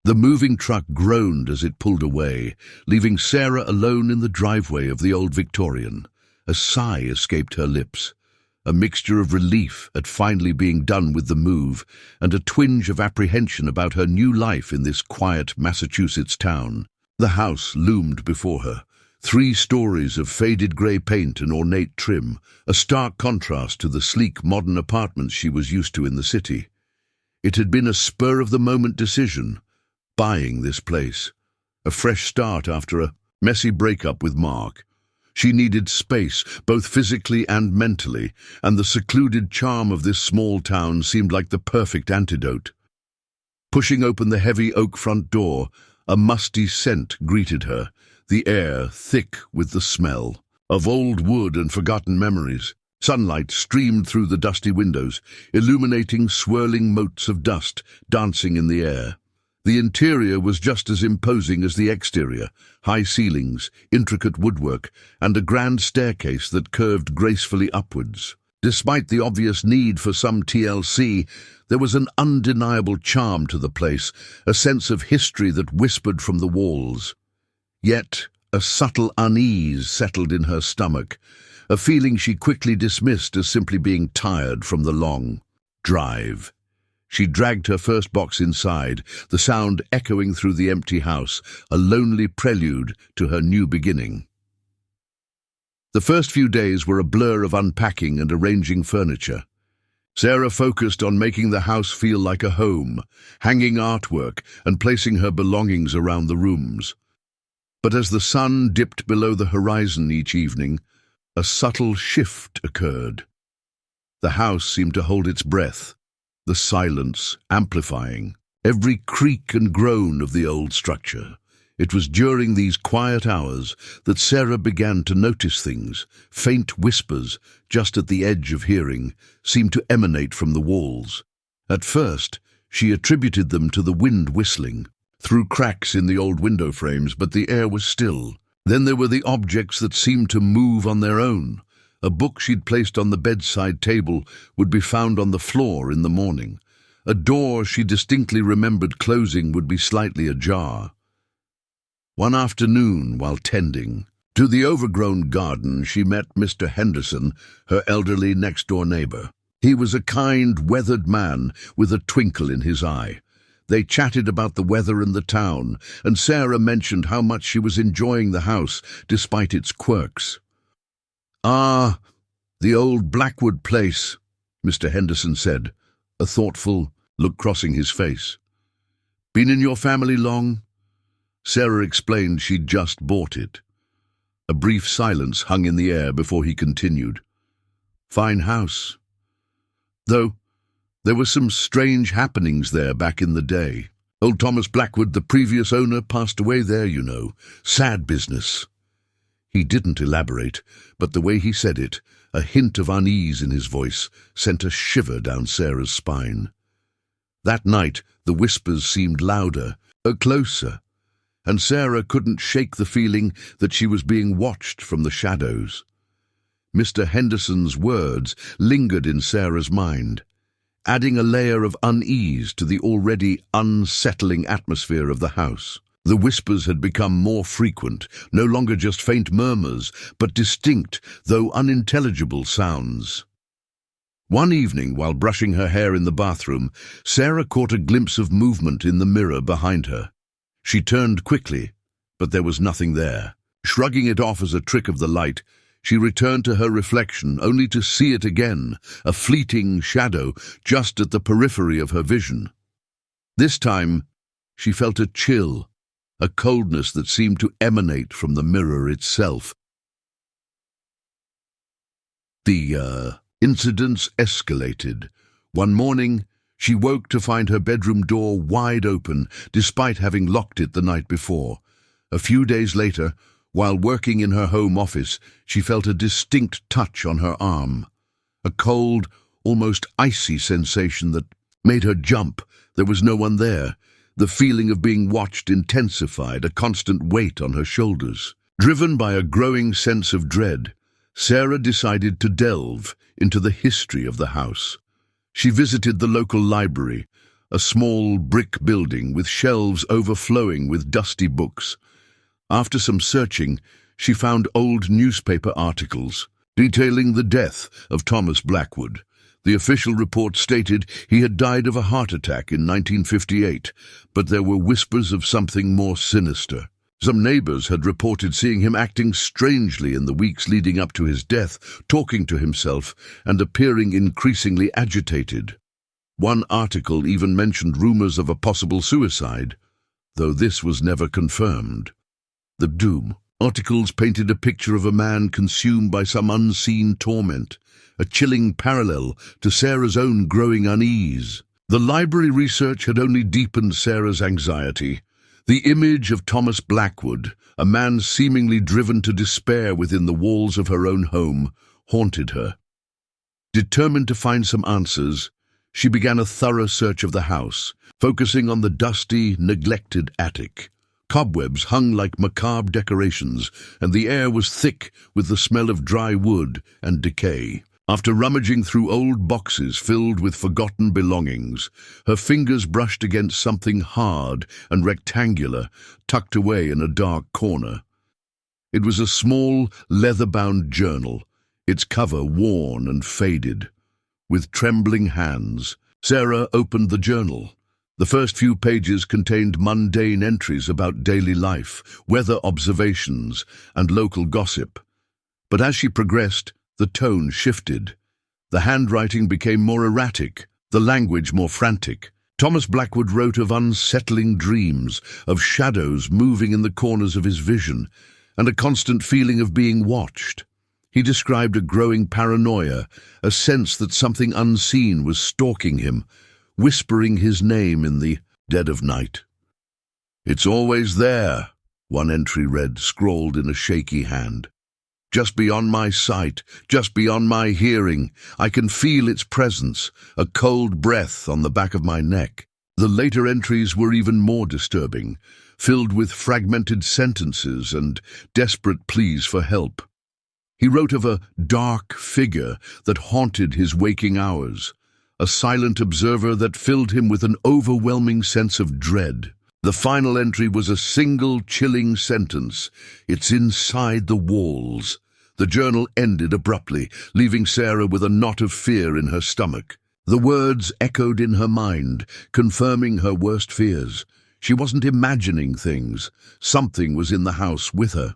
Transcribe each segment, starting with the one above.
The moving truck groaned as it pulled away, leaving Sarah alone in the driveway of the old Victorian. A sigh escaped her lips, a mixture of relief at finally being done with the move and a twinge of apprehension about her new life in this quiet Massachusetts town. The house loomed before her, 3 stories of faded grey paint and ornate trim, a stark contrast to the sleek modern apartments she was used to in the city. It had been a spur-of-the-moment decision, buying this place, a fresh start after a messy breakup with Mark. She needed space, both physically and mentally, and the secluded charm of this small town seemed like the perfect antidote. Pushing open the heavy oak front door, a musty scent greeted her, the air thick with the smell of old wood and forgotten memories. Sunlight streamed through the dusty windows, illuminating swirling motes of dust dancing in the air. The interior was just as imposing as the exterior, high ceilings, intricate woodwork, and a grand staircase that curved gracefully upwards. Despite the obvious need for some TLC, there was an undeniable charm to the place, a sense of history that whispered from the walls. Yet a subtle unease settled in her stomach, a feeling she quickly dismissed as simply being tired from the long drive. She dragged her first box inside, the sound echoing through the empty house, a lonely prelude to her new beginning. The first few days were a blur of unpacking and arranging furniture. Sarah focused on making the house feel like a home, hanging artwork and placing her belongings around the rooms. But as the sun dipped below the horizon each evening, a subtle shift occurred. The house seemed to hold its breath, the silence amplifying every creak and groan of the old structure. It was during these quiet hours that Sarah began to notice things. Faint whispers, just at the edge of hearing, seemed to emanate from the walls. At first, she attributed them to the wind whistling through cracks in the old window frames, but the air was still. Then there were the objects that seemed to move on their own. A book she'd placed on the bedside table would be found on the floor in the morning. A door she distinctly remembered closing would be slightly ajar. One afternoon, while tending to the overgrown garden, she met Mr. Henderson, her elderly next-door neighbor. He was a kind, weathered man with a twinkle in his eye. They chatted about the weather and the town, and Sarah mentioned how much she was enjoying the house despite its quirks. "Ah, the old Blackwood place," Mr. Henderson said, a thoughtful look crossing his face. "Been in your family long?" Sarah explained she'd just bought it. A brief silence hung in the air before he continued. "Fine house. Though there were some strange happenings there back in the day. Old Thomas Blackwood, the previous owner, passed away there, you know. Sad business." He didn't elaborate, but the way he said it, a hint of unease in his voice, sent a shiver down Sarah's spine. That night, the whispers seemed louder, closer, and Sarah couldn't shake the feeling that she was being watched from the shadows. Mr. Henderson's words lingered in Sarah's mind, adding a layer of unease to the already unsettling atmosphere of the house. The whispers had become more frequent, no longer just faint murmurs, but distinct, though unintelligible sounds. One evening, while brushing her hair in the bathroom, Sarah caught a glimpse of movement in the mirror behind her. She turned quickly, but there was nothing there. Shrugging it off as a trick of the light, she returned to her reflection, only to see it again, a fleeting shadow just at the periphery of her vision. This time, she felt a chill, a coldness that seemed to emanate from the mirror itself. The incidents escalated. One morning, she woke to find her bedroom door wide open, despite having locked it the night before. A few days later, while working in her home office, she felt a distinct touch on her arm. A cold, almost icy sensation that made her jump. There was no one there. The feeling of being watched intensified, a constant weight on her shoulders. Driven by a growing sense of dread, Sarah decided to delve into the history of the house. She visited the local library, a small brick building with shelves overflowing with dusty books. After some searching, she found old newspaper articles detailing the death of Thomas Blackwood. The official report stated he had died of a heart attack in 1958, but there were whispers of something more sinister. Some neighbors had reported seeing him acting strangely in the weeks leading up to his death, talking to himself and appearing increasingly agitated. One article even mentioned rumors of a possible suicide, though this was never confirmed. The Doom articles painted a picture of a man consumed by some unseen torment, a chilling parallel to Sarah's own growing unease. The library research had only deepened Sarah's anxiety. The image of Thomas Blackwood, a man seemingly driven to despair within the walls of her own home, haunted her. Determined to find some answers, she began a thorough search of the house, focusing on the dusty, neglected attic. Cobwebs hung like macabre decorations, and the air was thick with the smell of dry wood and decay. After rummaging through old boxes filled with forgotten belongings, her fingers brushed against something hard and rectangular, tucked away in a dark corner. It was a small, leather-bound journal, its cover worn and faded. With trembling hands, Sarah opened the journal. The first few pages contained mundane entries about daily life, weather observations, and local gossip. But as she progressed, the tone shifted. The handwriting became more erratic, the language more frantic. Thomas Blackwood wrote of unsettling dreams, of shadows moving in the corners of his vision, and a constant feeling of being watched. He described a growing paranoia, a sense that something unseen was stalking him, whispering his name in the dead of night. "It's always there," one entry read, scrawled in a shaky hand. "Just beyond my sight, just beyond my hearing, I can feel its presence, a cold breath on the back of my neck." The later entries were even more disturbing, filled with fragmented sentences and desperate pleas for help. He wrote of a dark figure that haunted his waking hours, a silent observer that filled him with an overwhelming sense of dread. The final entry was a single chilling sentence: "It's inside the walls." The journal ended abruptly, leaving Sarah with a knot of fear in her stomach. The words echoed in her mind, confirming her worst fears. She wasn't imagining things. Something was in the house with her.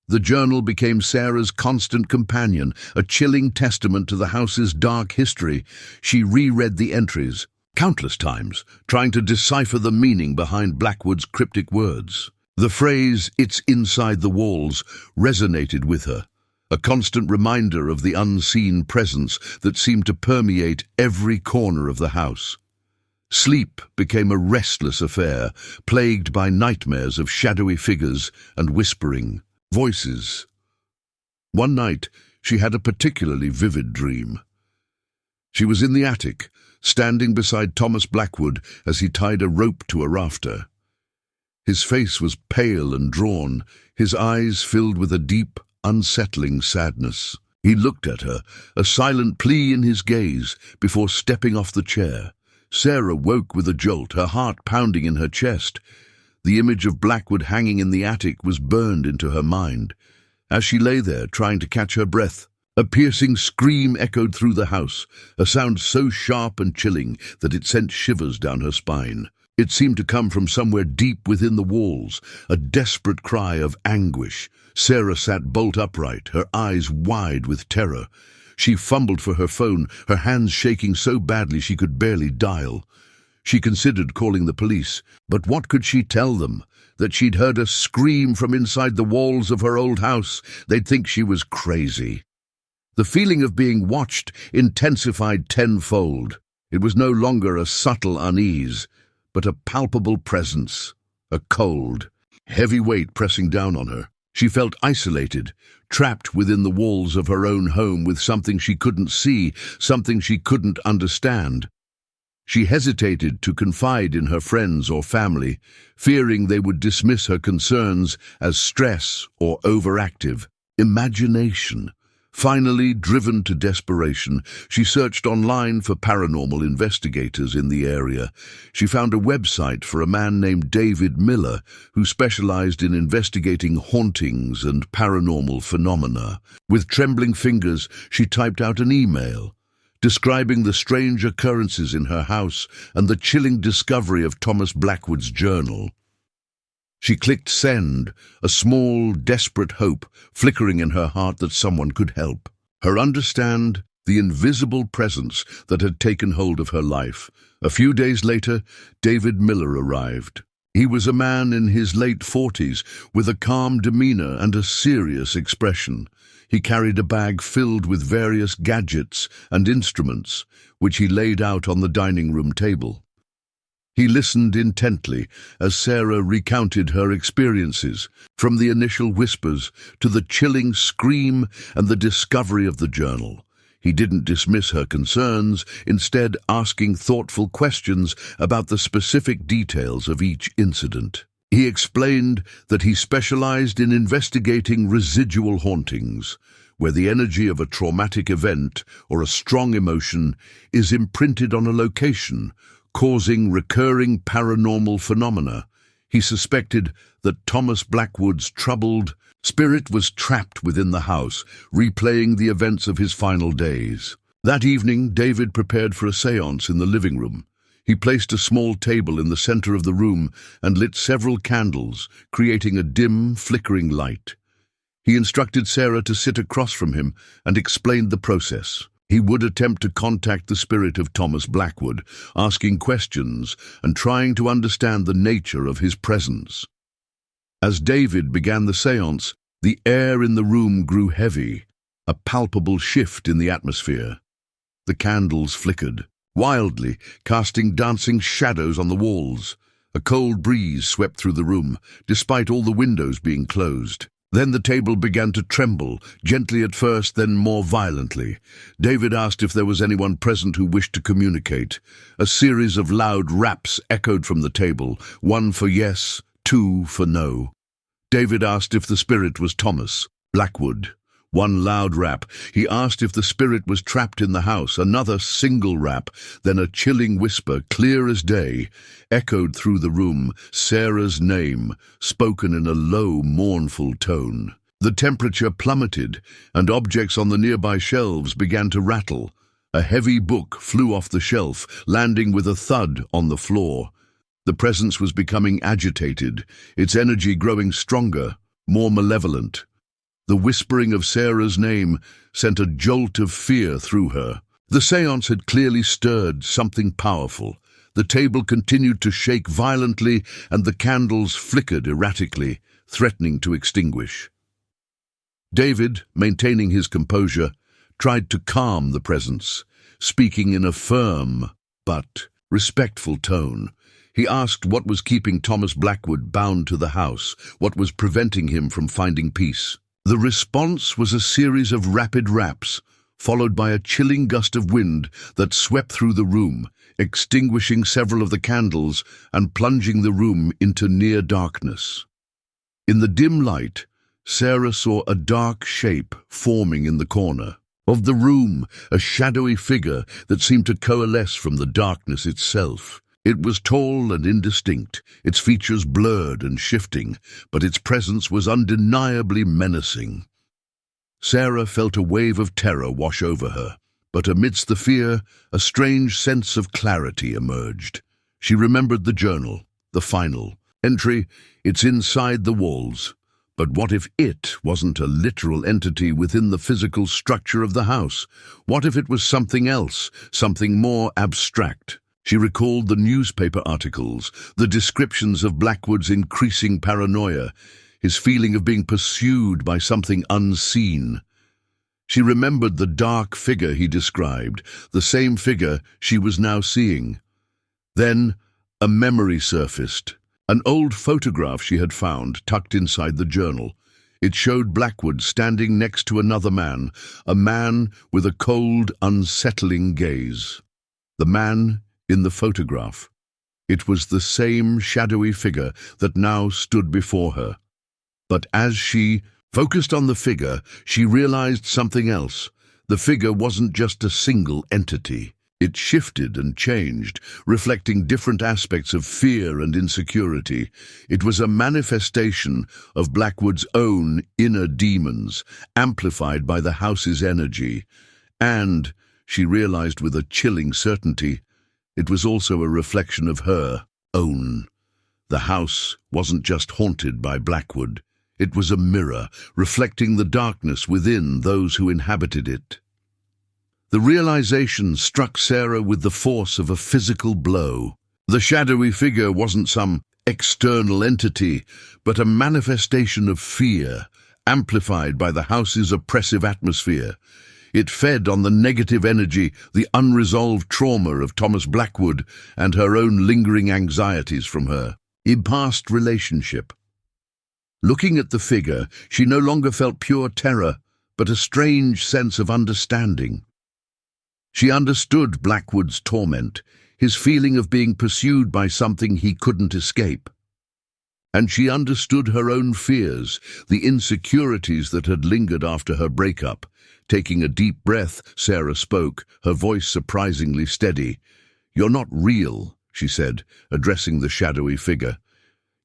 The journal became Sarah's constant companion, a chilling testament to the house's dark history. She reread the entries countless times, trying to decipher the meaning behind Blackwood's cryptic words. The phrase, "It's inside the walls," resonated with her, a constant reminder of the unseen presence that seemed to permeate every corner of the house. Sleep became a restless affair, plagued by nightmares of shadowy figures and whispering voices. One night, she had a particularly vivid dream. She was in the attic, standing beside Thomas Blackwood as he tied a rope to a rafter. His face was pale and drawn, his eyes filled with a deep, unsettling sadness. He looked at her, a silent plea in his gaze, before stepping off the chair. Sarah woke with a jolt, her heart pounding in her chest. The image of Blackwood hanging in the attic was burned into her mind. As she lay there, trying to catch her breath, a piercing scream echoed through the house, a sound so sharp and chilling that it sent shivers down her spine. It seemed to come from somewhere deep within the walls, a desperate cry of anguish. Sarah sat bolt upright, her eyes wide with terror. She fumbled for her phone, her hands shaking so badly she could barely dial. She considered calling the police, but what could she tell them? That she'd heard a scream from inside the walls of her old house? They'd think she was crazy. The feeling of being watched intensified tenfold. It was no longer a subtle unease, but a palpable presence, a cold, heavy weight pressing down on her. She felt isolated, trapped within the walls of her own home with something she couldn't see, something she couldn't understand. She hesitated to confide in her friends or family, fearing they would dismiss her concerns as stress or overactive. Imagination. Finally, driven to desperation, she searched online for paranormal investigators in the area. She found a website for a man named David Miller, who specialized in investigating hauntings and paranormal phenomena. With trembling fingers, she typed out an email, describing the strange occurrences in her house and the chilling discovery of Thomas Blackwood's journal. She clicked send, a small, desperate hope flickering in her heart that someone could help her understand the invisible presence that had taken hold of her life. A few days later, David Miller arrived. He was a man in his late 40s with a calm demeanor and a serious expression. He carried a bag filled with various gadgets and instruments, which he laid out on the dining room table. He listened intently as Sarah recounted her experiences, from the initial whispers to the chilling scream and the discovery of the journal. He didn't dismiss her concerns, instead asking thoughtful questions about the specific details of each incident. He explained that he specialized in investigating residual hauntings, where the energy of a traumatic event or a strong emotion is imprinted on a location, causing recurring paranormal phenomena. He suspected that Thomas Blackwood's troubled spirit was trapped within the house, replaying the events of his final days. That evening, David prepared for a séance in the living room. He placed a small table in the center of the room and lit several candles, creating a dim, flickering light. He instructed Sarah to sit across from him and explained the process. He would attempt to contact the spirit of Thomas Blackwood, asking questions and trying to understand the nature of his presence. As David began the séance, the air in the room grew heavy, a palpable shift in the atmosphere. The candles flickered wildly, casting dancing shadows on the walls. A cold breeze swept through the room, despite all the windows being closed. Then the table began to tremble, gently at first, then more violently. David asked if there was anyone present who wished to communicate. A series of loud raps echoed from the table, one for yes, two for no. David asked if the spirit was Thomas Blackwood. One loud rap. He asked if the spirit was trapped in the house. Another single rap. Then a chilling whisper, clear as day, echoed through the room. Sarah's name, spoken in a low, mournful tone. The temperature plummeted, and objects on the nearby shelves began to rattle. A heavy book flew off the shelf, landing with a thud on the floor. The presence was becoming agitated, its energy growing stronger, more malevolent. The whispering of Sarah's name sent a jolt of fear through her. The séance had clearly stirred something powerful. The table continued to shake violently, and the candles flickered erratically, threatening to extinguish. David, maintaining his composure, tried to calm the presence, speaking in a firm but respectful tone. He asked what was keeping Thomas Blackwood bound to the house, what was preventing him from finding peace. The response was a series of rapid raps, followed by a chilling gust of wind that swept through the room, extinguishing several of the candles and plunging the room into near darkness. In the dim light, Sarah saw a dark shape forming in the corner of the room, a shadowy figure that seemed to coalesce from the darkness itself. It was tall and indistinct, its features blurred and shifting, but its presence was undeniably menacing. Sarah felt a wave of terror wash over her, but amidst the fear, a strange sense of clarity emerged. She remembered the journal, the final entry. It's inside the walls. But what if it wasn't a literal entity within the physical structure of the house? What if it was something else, something more abstract? She recalled the newspaper articles, the descriptions of Blackwood's increasing paranoia, his feeling of being pursued by something unseen. She remembered the dark figure he described, the same figure she was now seeing. Then a memory surfaced, an old photograph she had found tucked inside the journal. It showed Blackwood standing next to another man, a man with a cold, unsettling gaze. The man in the photograph. It was the same shadowy figure that now stood before her. But as she Focused on the figure, she realized something else. The figure wasn't just a single entity. It shifted and changed, reflecting different aspects of fear and insecurity. It was a manifestation of Blackwood's own inner demons, amplified by the house's energy. And, she realized with a chilling certainty, it was also a reflection of her own. The house wasn't just haunted by Blackwood. It was a mirror, reflecting the darkness within those who inhabited it. The realization struck Sarah with the force of a physical blow. The shadowy figure wasn't some external entity, but a manifestation of fear, amplified by the house's oppressive atmosphere. It fed on the negative energy, the unresolved trauma of Thomas Blackwood, and her own lingering anxieties from her past relationship. Looking at the figure, she no longer felt pure terror, but a strange sense of understanding. She understood Blackwood's torment, his feeling of being pursued by something he couldn't escape. And she understood her own fears, the insecurities that had lingered after her breakup. Taking a deep breath, Sarah spoke, her voice surprisingly steady. "You're not real," she said, addressing the shadowy figure.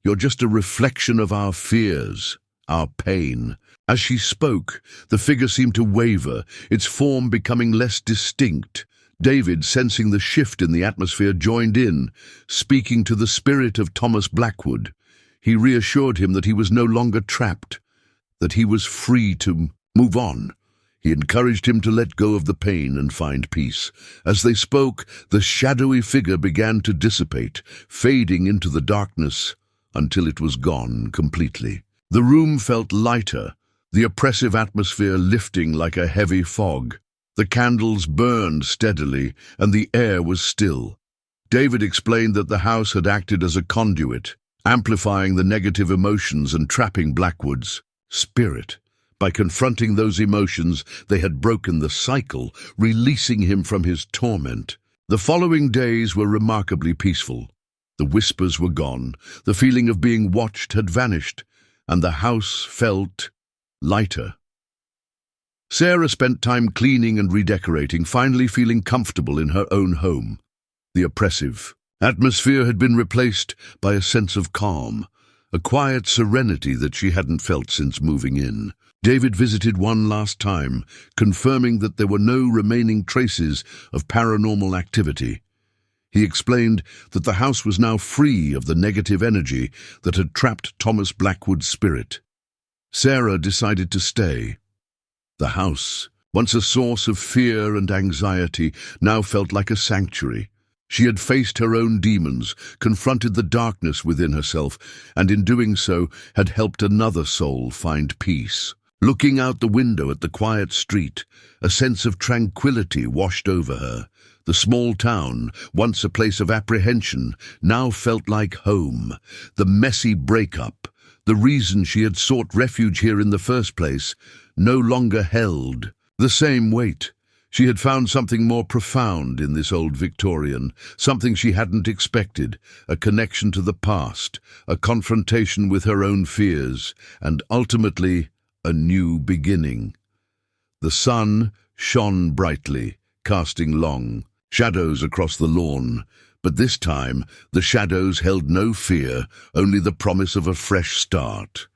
"You're just a reflection of our fears, our pain." As she spoke, the figure seemed to waver, its form becoming less distinct. David, sensing the shift in the atmosphere, joined in, speaking to the spirit of Thomas Blackwood. He reassured him that he was no longer trapped, that he was free to move on. He encouraged him to let go of the pain and find peace. As they spoke, the shadowy figure began to dissipate, fading into the darkness until it was gone completely. The room felt lighter, the oppressive atmosphere lifting like a heavy fog. The candles burned steadily, and the air was still. David explained that the house had acted as a conduit, amplifying the negative emotions and trapping Blackwood's spirit. By confronting those emotions, they had broken the cycle, releasing him from his torment. The following days were remarkably peaceful. The whispers were gone, the feeling of being watched had vanished, and the house felt lighter. Sarah spent time cleaning and redecorating, finally feeling comfortable in her own home. The oppressive atmosphere had been replaced by a sense of calm, a quiet serenity that she hadn't felt since moving in. David visited one last time, confirming that there were no remaining traces of paranormal activity. He explained that the house was now free of the negative energy that had trapped Thomas Blackwood's spirit. Sarah decided to stay. The house, once a source of fear and anxiety, now felt like a sanctuary. She had faced her own demons, confronted the darkness within herself, and in doing so had helped another soul find peace. Looking out the window at the quiet street, a sense of tranquility washed over her. The small town, once a place of apprehension, now felt like home. The messy breakup, the reason she had sought refuge here in the first place, no longer held the same weight. She had found something more profound in this old Victorian, something she hadn't expected, a connection to the past, a confrontation with her own fears, and ultimately a new beginning. The sun shone brightly, casting long shadows across the lawn, but this time the shadows held no fear, only the promise of a fresh start.